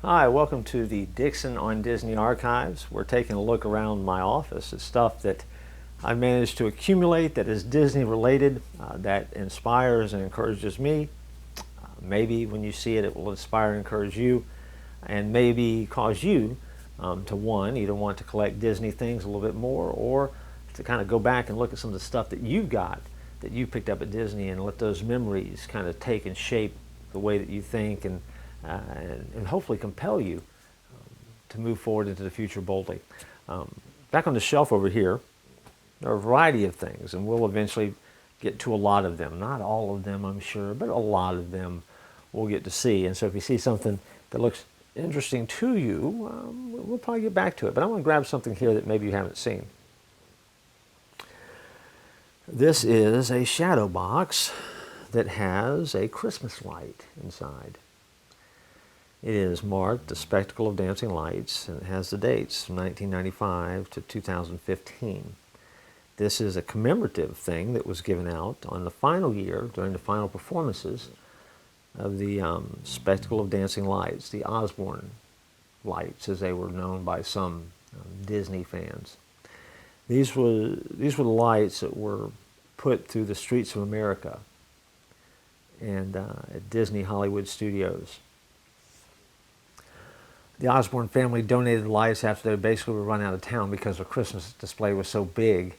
Hi, welcome to the Dixon on Disney Archives. We're taking a look around my office at stuff that I managed to accumulate that is Disney related, that inspires and encourages me. Maybe when you see it, it will inspire and encourage you, and maybe cause you to either want to collect Disney things a little bit more, or to kind of go back and look at some of the stuff that you've got that you picked up at Disney and let those memories kind of take and shape the way that you think and hopefully compel you to move forward into the future boldly. Back on the shelf over here, there are a variety of things, and we'll eventually get to a lot of them. Not all of them, I'm sure, but a lot of them we'll get to see. And so if you see something that looks interesting to you, we'll probably get back to it. But I want to grab something here that maybe you haven't seen. This is a shadow box that has a Christmas light inside. It is marked The Spectacle of Dancing Lights, and it has the dates from 1995 to 2015. This is a commemorative thing that was given out on the final year during the final performances of the Spectacle of Dancing Lights, the Osborne lights, as they were known by some Disney fans. These were the lights that were put through the streets of America and at Disney Hollywood Studios. The Osborne family donated lights after they basically were run out of town because their Christmas display was so big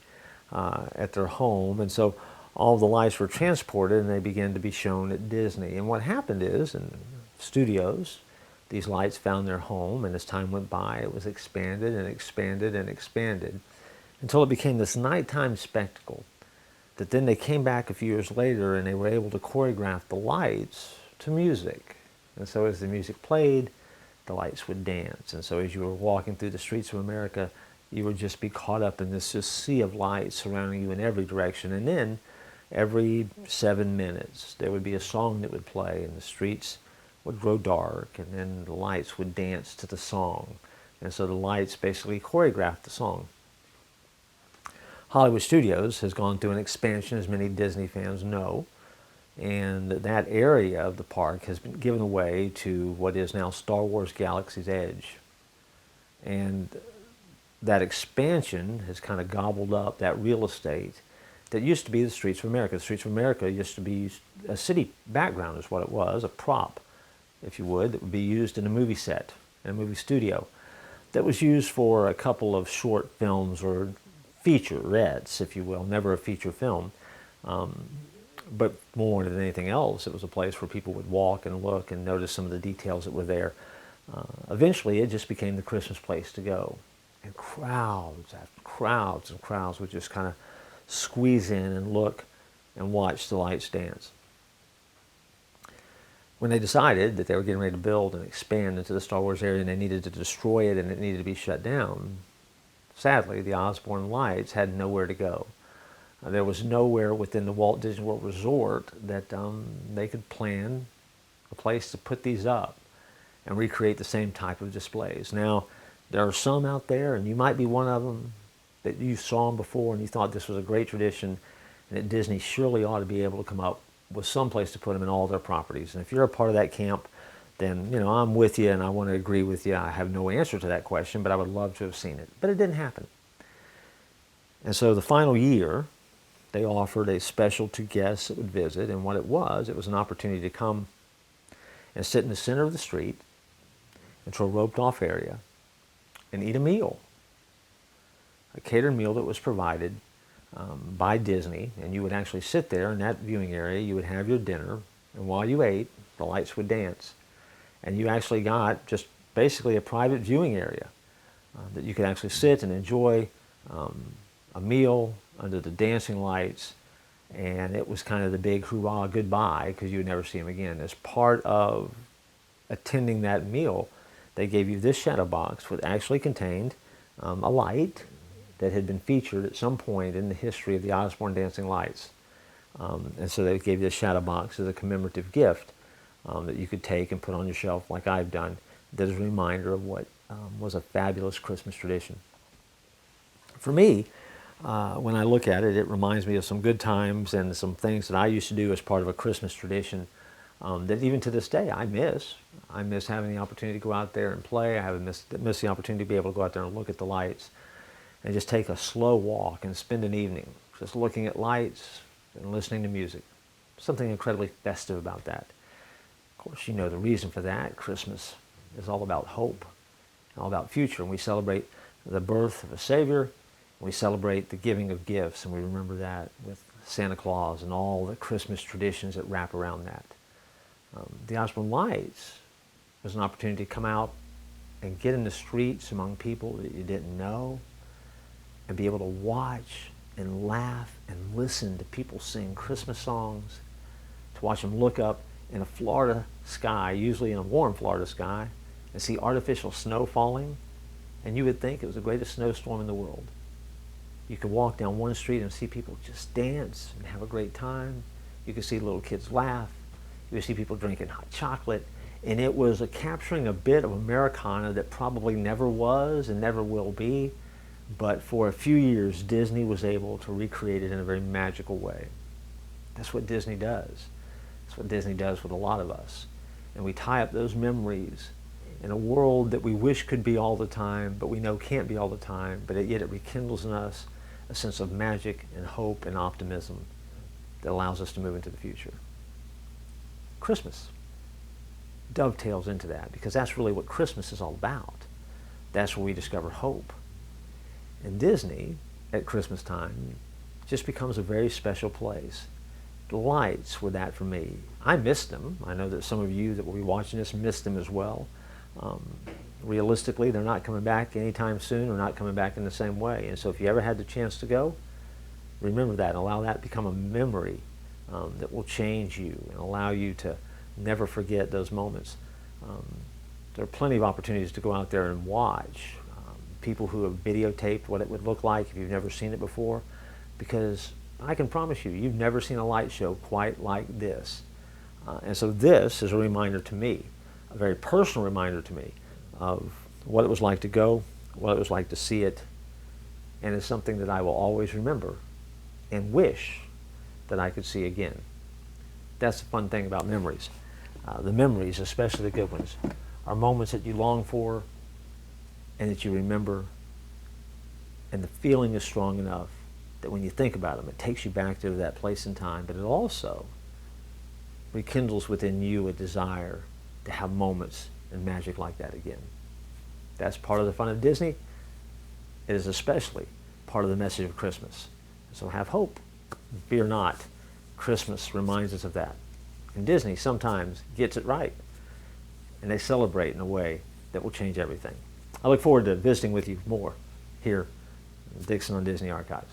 at their home. And so all the lights were transported and they began to be shown at Disney. And what happened is, in studios, these lights found their home, and as time went by, it was expanded and expanded and expanded until it became this nighttime spectacle that then they came back a few years later and they were able to choreograph the lights to music. And so as the music played, the lights would dance. And so as you were walking through the streets of America, you would just be caught up in this just sea of lights surrounding you in every direction. And then every 7 minutes, there would be a song that would play, and the streets would grow dark, and then the lights would dance to the song. And so the lights basically choreographed the song. Hollywood Studios has gone through an expansion, as many Disney fans know, and that area of the park has been given away to what is now Star Wars Galaxy's Edge. And that expansion has kind of gobbled up that real estate that used to be the Streets of America. The Streets of America used to be a city background is what it was, a prop, if you would, that would be used in a movie set, in a movie studio, that was used for a couple of short films or featurettes, if you will, never a feature film. But more than anything else, it was a place where people would walk and look and notice some of the details that were there. Eventually, it just became the Christmas place to go. And crowds after crowds and crowds would just kind of squeeze in and look and watch the lights dance. When they decided that they were getting ready to build and expand into the Star Wars area and they needed to destroy it and it needed to be shut down, sadly, the Osborne lights had nowhere to go. There was nowhere within the Walt Disney World Resort that they could plan a place to put these up and recreate the same type of displays. Now, there are some out there, and you might be one of them, that you saw them before and you thought this was a great tradition and that Disney surely ought to be able to come up with some place to put them in all their properties. And if you're a part of that camp, then I'm with you and I want to agree with you. I have no answer to that question, but I would love to have seen it. But it didn't happen. And so the final year, they offered a special to guests that would visit, and what it was an opportunity to come and sit in the center of the street into a roped-off area and eat a meal, a catered meal that was provided by Disney, and you would actually sit there in that viewing area, you would have your dinner, and while you ate, the lights would dance. And you actually got just basically a private viewing area that you could actually sit and enjoy a meal under the dancing lights, and it was kind of the big hurrah goodbye because you would never see them again. As part of attending that meal, they gave you this shadow box, which actually contained a light that had been featured at some point in the history of the Osborne Dancing Lights. And so they gave you this shadow box as a commemorative gift that you could take and put on your shelf like I've done. That is a reminder of what was a fabulous Christmas tradition. For me, when I look at it, it reminds me of some good times and some things that I used to do as part of a Christmas tradition that even to this day I miss. I miss having the opportunity to go out there and play. I have missed the opportunity to be able to go out there and look at the lights and just take a slow walk and spend an evening just looking at lights and listening to music. Something incredibly festive about that. Of course, you know the reason for that. Christmas is all about hope, all about future, and we celebrate the birth of a Savior. We celebrate the giving of gifts, and we remember that with Santa Claus and all the Christmas traditions that wrap around that. The Osborne Lights was an opportunity to come out and get in the streets among people that you didn't know and be able to watch and laugh and listen to people sing Christmas songs, to watch them look up in a Florida sky, usually in a warm Florida sky, and see artificial snow falling, and you would think it was the greatest snowstorm in the world. You could walk down one street and see people just dance and have a great time. You could see little kids laugh. You could see people drinking hot chocolate. And it was capturing a bit of Americana that probably never was and never will be. But for a few years, Disney was able to recreate it in a very magical way. That's what Disney does. That's what Disney does with a lot of us. And we tie up those memories in a world that we wish could be all the time, but we know can't be all the time, but yet it rekindles in us a sense of magic and hope and optimism that allows us to move into the future. Christmas dovetails into that because that's really what Christmas is all about. That's where we discover hope. And Disney, at Christmas time, just becomes a very special place. The lights were that for me. I missed them. I know that some of you that will be watching this missed them as well. Realistically, they're not coming back anytime soon or not coming back in the same way. And so if you ever had the chance to go, remember that and allow that to become a memory that will change you and allow you to never forget those moments. There are plenty of opportunities to go out there and watch people who have videotaped what it would look like if you've never seen it before, because I can promise you, you've never seen a light show quite like this. And so this is a reminder to me, a very personal reminder to me of what it was like to go, what it was like to see it, and it's something that I will always remember and wish that I could see again. That's the fun thing about memories. The memories, especially the good ones, are moments that you long for and that you remember, and the feeling is strong enough that when you think about them, it takes you back to that place and time, but it also rekindles within you a desire to have moments and magic like that again. That's part of the fun of Disney. It is especially part of the message of Christmas. So have hope. Fear not. Christmas reminds us of that. And Disney sometimes gets it right. And they celebrate in a way that will change everything. I look forward to visiting with you more here at Dixon on Disney Archives.